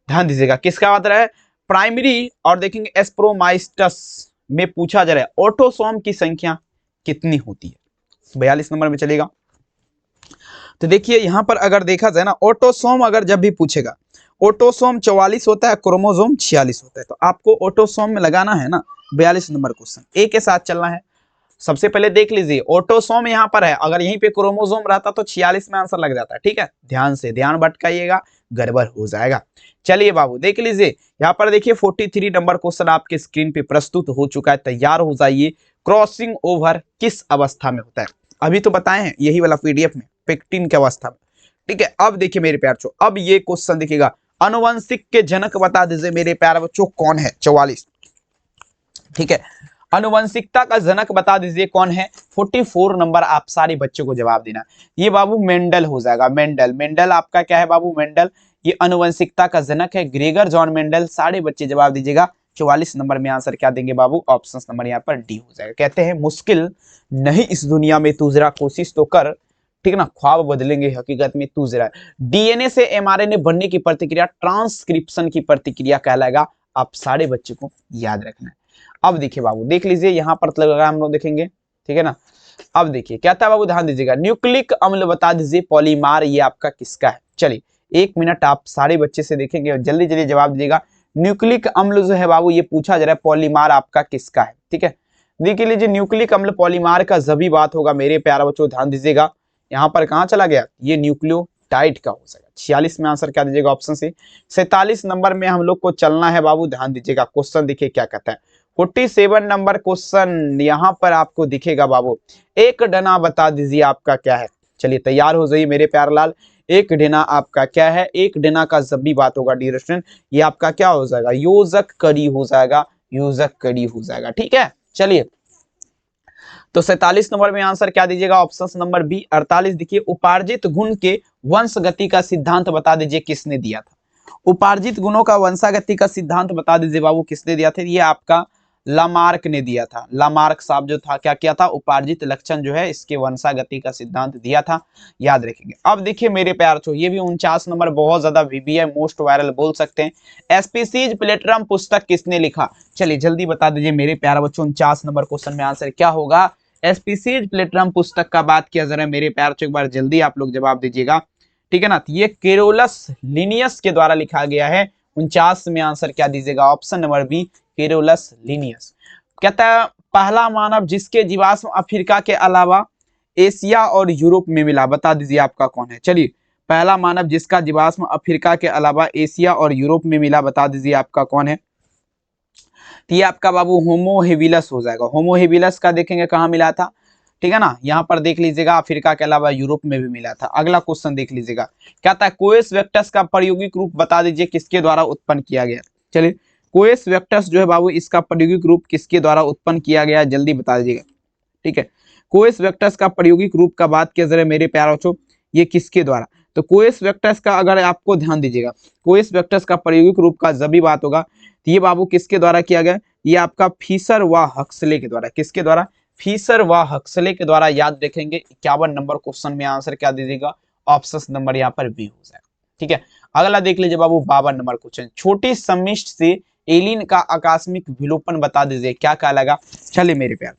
ध्यान दीजिएगा किसका बात रहा है, प्राइमरी। और देखेंगे एस्प्रोमाइस्टस में पूछा जा रहा है ऑटोसोम की संख्या कितनी होती है? 42 नंबर में चलेगा। तो देखिए यहां पर अगर देखा जाए ना, ऑटोसोम अगर जब भी पूछेगा, ऑटोसोम 44 होता है, क्रोमोसोम 46 होता है। तो आपको ऑटोसोम में लगाना है ना 42 नंबर क्वेश्चन, ए के साथ चलना है। सबसे पहले देख लीजिए ऑटोसोम यहाँ पर है, अगर यहीं पे क्रोमोसोम रहता तो 46 में आंसर लग जाता है, ठीक है। ध्यान से, ध्यान भटकाइएगा, गड़बड़ हो जाएगा। चलिए बाबू देख लीजिए, यहाँ पर देखिए 43 नंबर क्वेश्चन आपके स्क्रीन पे प्रस्तुत हो चुका है, तैयार हो जाइए। क्रॉसिंग ओवर किस अवस्था में होता है? अभी तो बताए हैं यही वाला पीडीएफ में, पेक्टिन की अवस्था में, ठीक है। अब देखिए मेरे प्यार बच्चों, अब ये क्वेश्चन देखिएगा, अनुवंशिक के जनक बता दीजिए मेरे प्यारे बच्चों कौन है? 44, ठीक है। अनुवंशिकता का जनक बता दीजिए कौन है? 44 नंबर आप सारे बच्चों को जवाब देना। ये बाबू मेंडल हो जाएगा, मेंडल। मेंडल आपका क्या है बाबू? मेंडल, ये अनुवंशिकता का जनक है, ग्रेगर जॉन मेंडल। सारे बच्चे जवाब दीजिएगा। 44 नंबर में आंसर क्या देंगे बाबू? ऑप्शन नंबर यहाँ पर डी हो जाएगा। कहते हैं मुश्किल नहीं इस दुनिया में, तू जरा कोशिश तो कर, ठीक है ना, ख्वाब बदलेंगे हकीकत में, तू जरा। डीएनए से एमआरएनए बनने की प्रतिक्रिया ट्रांसक्रिप्शन की प्रतिक्रिया कहलाएगा। आप सारे बच्चे को याद रखना है। अब देखिए बाबू, देख लीजिए यहाँ पर लगा हम लोग देखेंगे, ठीक है ना। अब देखिए क्या था बाबू, ध्यान दीजिएगा। न्यूक्लिक अम्ल बता दीजिए पॉलीमार, ये आपका किसका है? चलिए 1 मिनट आप सारे बच्चे से देखेंगे और जल्दी जल्दी जवाब दीजिएगा। न्यूक्लिक अम्ल जो है बाबू, ये पूछा जा रहा है पॉलीमार आपका किसका है, ठीक है। देख लीजिए न्यूक्लिक अम्ल पॉलीमार का जब भी बात होगा मेरे प्यारे बच्चों, ध्यान दीजिएगा। यहाँ पर कहाँ चला गया? ये न्यूक्लियोटाइड का हो जाएगा। 46 में आंसर क्या दीजिएगा? ऑप्शन सी। 47 नंबर में हम लोग को चलना है बाबू, ध्यान दीजिएगा। क्वेश्चन देखिए क्या कहता है। 47 नंबर क्वेश्चन यहाँ पर आपको दिखेगा बाबू, एक डना बता दीजिए आपका क्या है? चलिए तैयार हो जाइए मेरे प्यारे लाल। एक डेना आपका क्या है? एक डेना का जब भी बात होगा डियर स्टूडेंट, ये आपका क्या हो जाएगा? योजक कड़ी हो जाएगा, योजक कड़ी हो जाएगा, ठीक है। चलिए तो 47 नंबर में आंसर क्या दीजिएगा? Option number B. 48 देखिए, उपार्जित गुण के वंशगति का सिद्धांत बता दीजिए किसने दिया था? उपार्जित गुणों का वंशागति का सिद्धांत बता दीजिए बाबू किसने दिया था? ये आपका लामार्क ने दिया था। लामार्क साहब जो था क्या किया था, उपार्जित लक्षण जो है इसके वंशागति का सिद्धांत दिया था, याद रखेंगे। अब देखिए मेरे प्यार छो, ये भी 49 नंबर बहुत ज्यादा वीबी है, मोस्ट वायरल बोल सकते हैं। स्पीसीज प्लेटरम पुस्तक किसने लिखा? चलिए जल्दी बता दीजिए मेरे प्यारे बच्चों, 49 नंबर क्वेश्चन में आंसर क्या होगा? स्पीसीज प्लेटरम पुस्तक का बात किया जरा मेरे प्यार छो, एक बार जल्दी आप लोग जवाब दीजिएगा, ठीक है ना। ये केरोलस लिनियस के द्वारा लिखा गया है। 49 में आंसर क्या दीजिएगा? Option number B, Carolus Linnaeus. कहता है पहला मानव जिसके जीवाश्म अफ्रीका के अलावा एशिया और यूरोप में मिला, बता दीजिए आपका कौन है? चलिए पहला मानव जिसका जीवाश्म अफ्रीका के अलावा एशिया और यूरोप में मिला, बता दीजिए आपका कौन है? तो ये आपका बाबू होमो हेबिलस हो जाएगा। होमो हेबिलस का देखेंगे कहाँ मिला था, ठीक है ना, यहाँ पर देख लीजिएगा अफ्रीका के अलावा यूरोप में भी मिला था। अगला क्वेश्चन देख लीजिएगा, क्या था? कोएस वेक्टस का प्रायोगिक रूप बता दीजिए किसके द्वारा उत्पन्न किया गया? चलिए कोएस वेक्टस जो है बाबू इसका प्रायोगिक रूप किसके द्वारा उत्पन्न किया गया, जल्दी बता दीजिएगा, ठीक है। कोएस वेक्टस का प्रायोगिक रूप का बात किया जरा मेरे प्यारे बच्चों, ये किसके द्वारा? तो कोएस वेक्टस का अगर आपको ध्यान दीजिएगा, कोएस वेक्टस का प्रायोगिक रूप का जब भी बात होगा तो ये बाबू किसके द्वारा किया गया? ये आपका फिशर व हक्सले के द्वारा। किसके द्वारा? फिशर व हक्सले के द्वारा, याद रखेंगे। 51 नंबर क्वेश्चन में आंसर क्या दीजिएगा? ऑप्शन नंबर यहाँ पर बी हो जाएगा, ठीक है। अगला देख लीजिए बाबू 52 नंबर क्वेश्चन, छोटी सम्मिष्ट से एलिन का आकस्मिक विलोपन बता दीजिए, क्या कहलाएगा? चलिए मेरे प्यार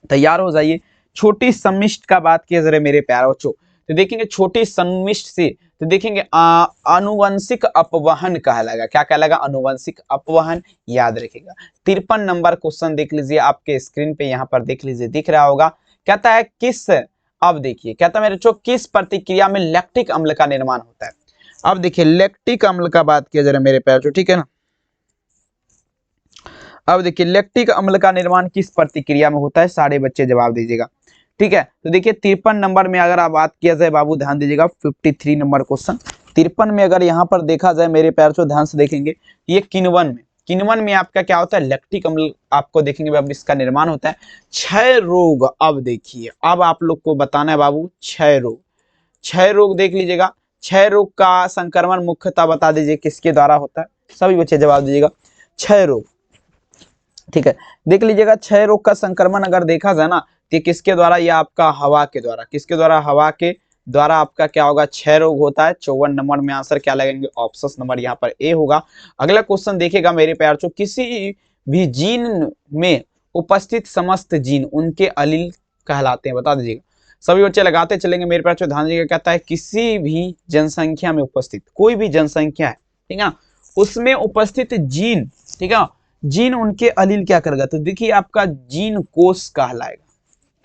तैयार हो जाइए। छोटी सम्मिष्ट का बात किया जरा मेरे प्यारे बच्चों, तो देखेंगे छोटी सम्मिष्ट से, तो देखेंगे आनुवंशिक अपवहन कहलाएगा। क्या कहलाएगा? अनुवंशिक अपवहन, याद रखिएगा। 53 नंबर क्वेश्चन देख लीजिए आपके स्क्रीन पे, यहाँ पर देख लीजिए, दिख रहा होगा। कहता है किस, अब देखिए कहता है मेरे बच्चों किस प्रतिक्रिया में लैक्टिक अम्ल का निर्माण होता है? अब देखिए लैक्टिक अम्ल का बात किया जरा मेरे प्यारे बच्चों, ठीक है ना। अब देखिए लैक्टिक अम्ल का निर्माण किस प्रतिक्रिया में होता है? सारे बच्चे जवाब दीजिएगा, ठीक है। तो देखिए 53 नंबर में अगर आप बात किया जाए बाबू, ध्यान दीजिएगा, 53 नंबर क्वेश्चन 53 में अगर यहाँ पर देखा जाए मेरे प्यार से, ध्यान से देखेंगे, ये किण्वन में आपका क्या होता है? लैक्टिक अम्ल आपको देखेंगे अब इसका निर्माण होता है। क्षय रोग, अब देखिए अब आप लोग को बताना है बाबू, क्षय रोग देख लीजिएगा। क्षय रोग का संक्रमण मुख्यतः बता दीजिए किसके द्वारा होता है? सभी बच्चे जवाब दीजिएगा, क्षय रोग, ठीक है। देख लीजिएगा क्षय रोग का संक्रमण अगर देखा जाए ना, तो किसके द्वारा? ये आपका हवा के द्वारा। किसके द्वारा? हवा के द्वारा आपका क्या होगा? क्षय रोग होता है। 54 नंबर में आंसर क्या लगेंगे? ऑप्शन नंबर यहाँ पर ए होगा। अगला क्वेश्चन देखिएगा मेरे प्यार चो, किसी भी जीन में उपस्थित समस्त जीन उनके अलील कहलाते हैं, बता दीजिएगा। सभी बच्चे लगाते चलेंगे मेरे प्यार चो, ध्यान दीजिएगा। कहता है किसी भी जनसंख्या में उपस्थित, कोई भी जनसंख्या है, ठीक है, उसमें उपस्थित जीन, ठीक है, जीन उनके अलील क्या करेगा? तो देखिए आपका जीन कोष कहलाएगा,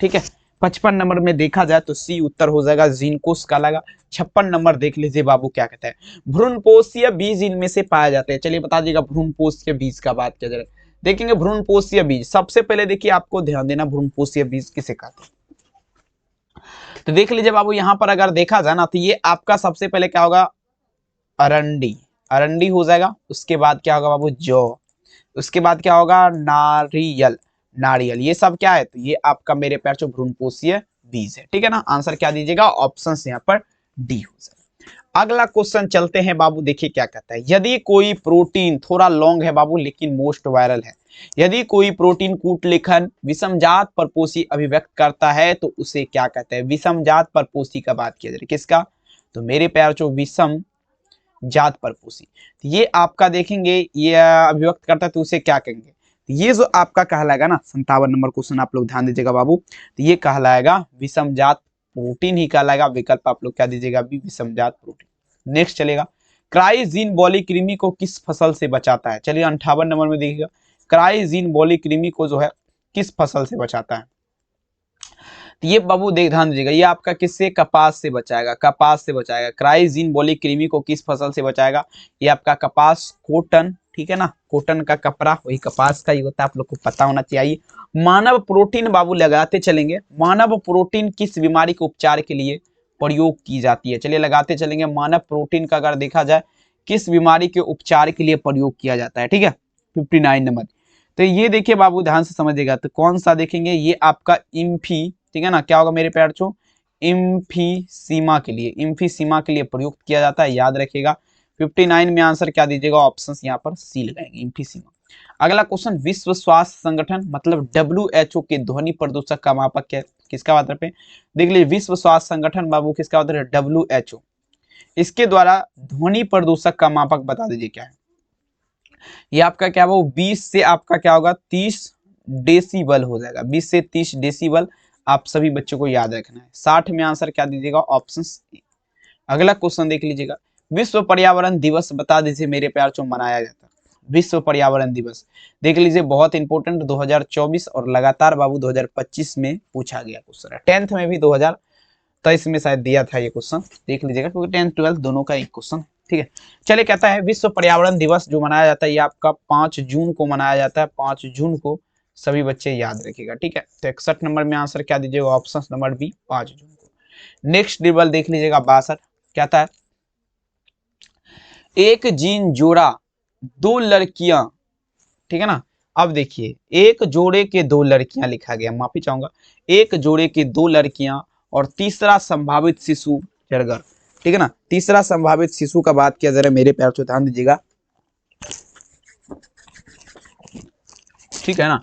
ठीक है। 55 नंबर में देखा जाए तो सी उत्तर हो जाएगा, जीन कोष कहलाएगा। 56 नंबर देख लीजिए बाबू क्या कहता है, भ्रूणपोषीय बीज इनमें से पाए जाते हैं। चलिए बता दीजिएगा भ्रूणपोषीय बीज का बात किया जाए, देखेंगे भ्रूणपोषीय बीज। सबसे पहले देखिए आपको ध्यान देना, भ्रूणपोषीय बीज किसे कहते हैं? तो देख लीजिए बाबू यहाँ पर अगर देखा जाए ना, तो ये आपका सबसे पहले क्या होगा? अरंडी हो जाएगा। उसके बाद क्या होगा बाबू? जौ। उसके बाद क्या होगा? नारियल। ये सब क्या है? तो ये आपका मेरे प्यार चो भ्रूणपोषीय बीज है, ठीक है ना। आंसर क्या दीजिएगा? ऑप्शन यहाँ पर डी हो जाएगा। अगला क्वेश्चन चलते हैं बाबू, देखिए क्या कहता है, यदि कोई प्रोटीन, थोड़ा लॉन्ग है बाबू लेकिन मोस्ट वायरल है, यदि कोई प्रोटीन कूटलेखन विषमजात परपोषी अभिव्यक्त करता है तो उसे क्या कहते हैं? विषमजात परपोषी का बात किया जाए, किसका? तो मेरे प्यार चो विषम जात परपोषी। ये आपका देखेंगे ये अभिव्यक्त करता है तो उसे क्या कहेंगे? ये जो आपका कहलाएगा ना, 57 नंबर क्वेश्चन आप लोग ध्यान दीजिएगा बाबू, तो ये कहलाएगा विषमजात प्रोटीन ही कहलाएगा। विकल्प आप लोग क्या दीजिएगा? भी विषमजात प्रोटीन। नेक्स्ट चलेगा, क्राइजीन बॉली कृमि को किस फसल से बचाता है? चलिए 58 नंबर में देखिएगा, क्राइजीन बॉली कृमि को जो है किस फसल से बचाता है? तो ये बाबू देख ध्यान दीजिएगा, ये आपका किससे? कपास से बचाएगा, कपास से बचाएगा। क्राइजीन बॉली कृमि को किस फसल से बचाएगा? ये आपका कपास, कॉटन, ठीक है ना, कॉटन का कपड़ा वही कपास का ही होता है, आप लोग को पता होना चाहिए। मानव प्रोटीन बाबू लगाते चलेंगे, मानव प्रोटीन किस बीमारी के उपचार के लिए प्रयोग की जाती है? चलिए लगाते चलेंगे, मानव प्रोटीन का अगर देखा जाए किस बीमारी के उपचार के लिए प्रयोग किया जाता है, ठीक है। 59 नंबर, तो ये देखिए बाबू ध्यान से समझिएगा, तो कौन सा देखेंगे? ये आपका इम्फी, ठीक है ना, क्या होगा मेरे प्यार चो? इम्फीसीमा के लिए, इम्फीसीमा के लिए प्रयुक्त किया जाता है, याद रखिएगा। 59 में आंसर क्या दीजिएगा? ऑप्शन यहाँ पर सी लगाएंगे, इम्फीसीमा। अगला क्वेश्चन, विश्व स्वास्थ्य संगठन मतलब WHO के ध्वनि प्रदूषक का मापक क्या, किसका मतलब है? देख लीजिए, विश्व स्वास्थ्य संगठन बाबू किसका मतलब है? WHO। इसके द्वारा ध्वनि प्रदूषक का मापक बता दीजिए क्या है? ये आपका क्या वो 20 से आपका क्या होगा 30 डेसिबल हो जाएगा। 20 से 30 डेसिबल आप सभी बच्चों को याद रखना है। 60 में आंसर क्या दीजिएगा? Option A. अगला क्वेश्चन देख लीजिएगा, विश्व पर्यावरण दिवस बता दीजिए मेरे प्यार जो मनाया जाता है। विश्व पर्यावरण दिवस देख लीजिए, बहुत इंपॉर्टेंट 2024 और लगातार बाबू 2025 में पूछा गया क्वेश्चन है। 10th में भी 2023 में शायद दिया था ये क्वेश्चन, देख लीजिएगा क्योंकि 10th 12th दोनों का एक क्वेश्चन। ठीक है, चलिए कहता है विश्व पर्यावरण दिवस जो मनाया जाता है ये आपका 5 जून को मनाया जाता है। 5 जून को सभी बच्चे याद रखिएगा। ठीक है, तो 61 नंबर में आंसर क्या दीजिएगा? ऑप्शन नंबर बी 5 जून को। नेक्स्ट टेबल देख लीजिएगा 62, कहता है एक जीन जोड़ा दो लड़कियां, ठीक है ना। अब देखिए, एक जोड़े के दो लड़कियां लिखा गया, माफी चाहूंगा, एक जोड़े के दो लड़कियां और तीसरा संभावित शिशु जरगर। ठीक है ना, तीसरा संभावित शिशु का बात किया जरा मेरे प्यार से ध्यान दीजिएगा। ठीक है ना,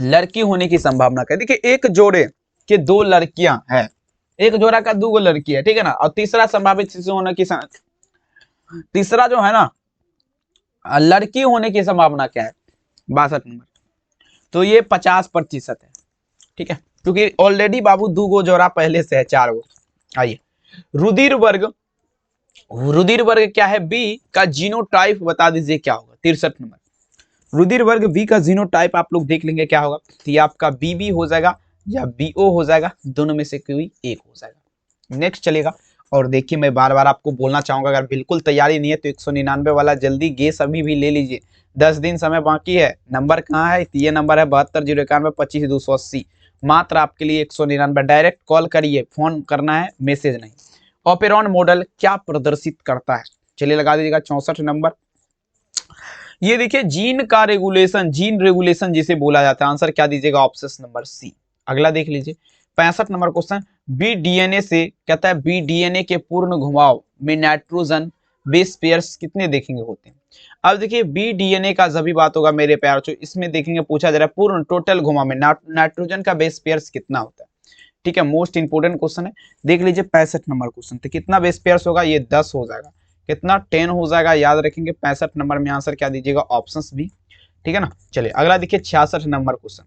लड़की होने की संभावना क्या? देखिए, एक जोड़े के दो लड़कियां हैं, एक जोड़ा का दो लड़की है, ठीक है ना, और तीसरा संभावित शिशु होने की तीसरा जो है ना लड़की होने की संभावना क्या है? 62 नंबर, तो ये 50% है। ठीक है, क्योंकि ऑलरेडी बाबू दो गो जोड़ा पहले से है, 4 गो। आइए, रुधिर वर्ग, रुधिर वर्ग क्या है? बी का जीनोटाइप बता दीजिए क्या होगा? 63 नंबर, रुधिर वर्ग बी का जीनोटाइप आप लोग देख लेंगे क्या होगा? तो ये आपका बीबी हो जाएगा या बीओ हो जाएगा, दोनों में से कोई एक हो जाएगा। नेक्स्ट चलेगा, और देखिए मैं बार बार आपको बोलना चाहूंगा, अगर बिल्कुल तैयारी नहीं है तो 199 वाला जल्दी गेस अभी भी ले लीजिए, 10 दिन समय बाकी है। नंबर कहाँ है? ये नंबर है 7201925280, मात्र आपके लिए 199। डायरेक्ट कॉल करिए, फोन करना है, मैसेज नहीं। ऑपेरॉन मॉडल क्या प्रदर्शित करता है? चलिए लगा दीजिएगा 64 नंबर। ये देखिए, जीन का रेगुलेशन, जीन रेगुलेशन जिसे बोला जाता है, आंसर क्या दीजिएगा? Option number C. अगला देख लीजिए 65 नंबर क्वेश्चन, बी डीएनए से, कहता है बी डीएनए के पूर्ण घुमाव में नाइट्रोजन बेस पेयर्स कितने देखेंगे होते हैं? अब देखिए, बी डीएनए का जब भी बात होगा मेरे प्यार चो, इसमें देखेंगे पूछा जा रहा है पूर्ण टोटल घुमाव में नाइट्रोजन का बेस पेयर्स कितना होता है। ठीक है, मोस्ट इंपोर्टेंट क्वेश्चन है। देख लीजिए 65 नंबर क्वेश्चन, तो कितना बेस पेयर्स होगा? ये 10 हो जाएगा। कितना? 10 हो जाएगा, याद रखेंगे। 65 नंबर में आंसर क्या दीजिएगा? Options B. ठीक है ना, चलिए अगला देखिए 66 नंबर क्वेश्चन,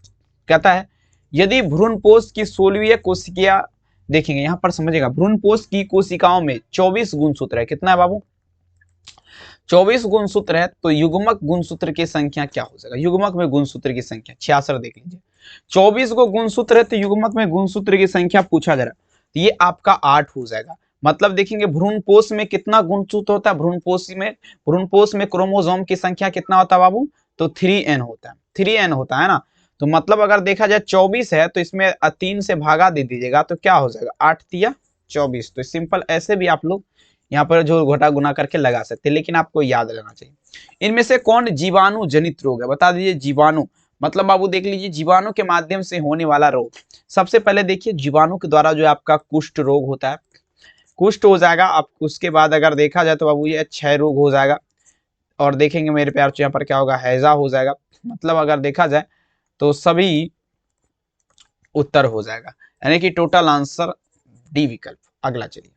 कहता है यदि भ्रूणपोष की 16वीं कोशिका, देखेंगे यहाँ पर समझिएगा, भ्रूणपोष की कोशिकाओं में 24 गुणसूत्र है। कितना है बाबू? 24 गुणसूत्र है, तो युग्मक गुणसूत्र की संख्या क्या हो जाएगा? युग्मक में गुणसूत्र की संख्या 66 देख लीजिए, 24 को गुणसूत्र है तो युग्मक में गुणसूत्र की संख्या पूछा जा रहा है, तो ये आपका 8 हो जाएगा। मतलब देखेंगे भ्रूणपोष में कितना गुणसूत्र होता है? भ्रूणपोष में क्रोमोसोम की संख्या कितना होता है बाबू? तो 3n होता है, 3n होता है ना। तो मतलब अगर देखा जाए 24 है तो इसमें 3 से भागा दे दीजिएगा तो क्या हो जाएगा? 8 तिया 24। तो सिंपल ऐसे भी आप लोग यहाँ पर जो घटा गुना करके लगा सकते हैं, लेकिन आपको याद रहना चाहिए। इनमें से कौन जीवाणु जनित रोग है? बता दीजिए। जीवाणु मतलब बाबू देख लीजिए, जीवाणु के माध्यम से होने वाला रोग। सबसे पहले देखिए, जीवाणु के द्वारा जो आपका कुष्ठ रोग होता है, कुष्ठ हो जाएगा। अब उसके बाद अगर देखा जाए तो बाबू ये क्षय रोग हो जाएगा, और देखेंगे मेरे प्यार यहाँ पर क्या होगा? हैजा हो जाएगा। मतलब अगर देखा जाए तो सभी उत्तर हो जाएगा, यानी कि टोटल आंसर डी विकल्प। अगला चलिए,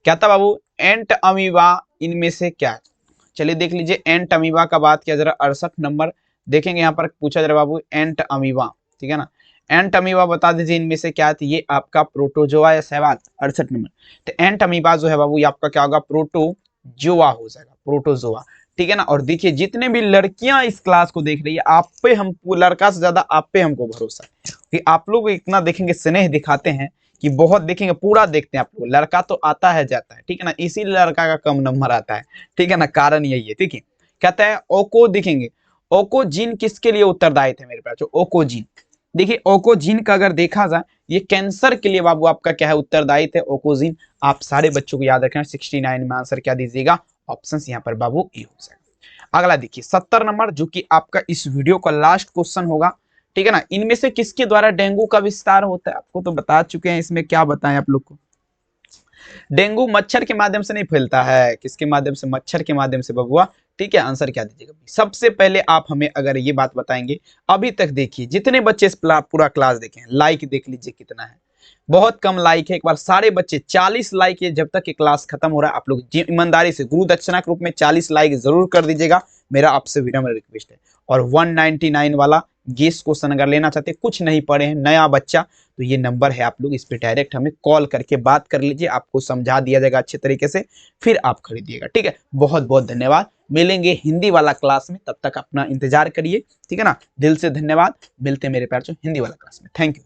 क्या था बाबू? एंट अमीबा इनमें से क्या है? चलिए देख लीजिए, एंट अमीबा का बात किया जरा 68 नंबर, देखेंगे यहाँ पर पूछा जरा बाबू एंट अमीबा। ठीक है ना, एंट अमीबा बता दीजिए इनमें से क्या है? ये आपका प्रोटोजोआ या शैवाल, 68 नंबर। तो एंट अमीबा जो है बाबू ये आपका क्या होगा? प्रोटोजोआ हो जाएगा, प्रोटोजोआ। ठीक है ना, और देखिए जितने भी लड़कियां इस क्लास को देख रही है, आप पे हम, लड़का से ज्यादा आप पे हमको भरोसा है कि आप लोग इतना देखेंगे, स्नेह दिखाते हैं कि बहुत देखेंगे, पूरा देखते हैं आप लोग। लड़का तो आता है जाता है, ठीक है ना, इसीलिए लड़का का कम नंबर आता है। ठीक है ना, कारण यही है। ठीक है, कहता है ओको, देखेंगे ओकोजीन किसके लिए उत्तरदायी थे मेरे पास? ओकोजीन, देखिए ओकोजीन का अगर देखा जाए, ये कैंसर के लिए बाबू आपका क्या है? उत्तरदायी थे ओकोजीन। आप सारे बच्चों को याद रखना। 69 में आंसर क्या दीजिएगा? ऑप्शन यहाँ पर बाबू ए हो जाएगा। अगला देखिए 70 नंबर, जो कि आपका इस वीडियो का लास्ट क्वेश्चन होगा। ठीक है ना, इनमें से किसके द्वारा डेंगू का विस्तार होता है? आपको तो बता चुके हैं, इसमें क्या बताएं आप लोग को? डेंगू मच्छर के माध्यम से नहीं फैलता है, किसके माध्यम से? मच्छर के माध्यम से बबुआ। ठीक है, आंसर क्या दीजिएगा। सबसे पहले आप हमें अगर ये बात बताएंगे, अभी तक देखिए जितने बच्चे इस पूरा क्लास देखे हैं, लाइक देख लीजिए कितना है, बहुत कम लाइक है। एक बार सारे बच्चे 40 लाइक है, जब तक ये क्लास खत्म हो रहा है आप लोग ईमानदारी से गुरु दक्षिणा के रूप में 40 लाइक जरूर कर दीजिएगा, मेरा आपसे विनम्र रिक्वेस्ट है। और 199 वाला गेस क्वेश्चन अगर लेना चाहते, कुछ नहीं पढ़े हैं, नया बच्चा, तो ये नंबर है, आप लोग इस पे डायरेक्ट हमें कॉल करके बात कर लीजिए, आपको समझा दिया जाएगा अच्छे तरीके से, फिर आप खरीदिएगा। ठीक है, बहुत बहुत धन्यवाद, मिलेंगे हिंदी वाला क्लास में, तब तक अपना इंतजार करिए। ठीक है ना, दिल से धन्यवाद, मिलते हैं मेरे प्यार से हिंदी वाला क्लास में। Thank you.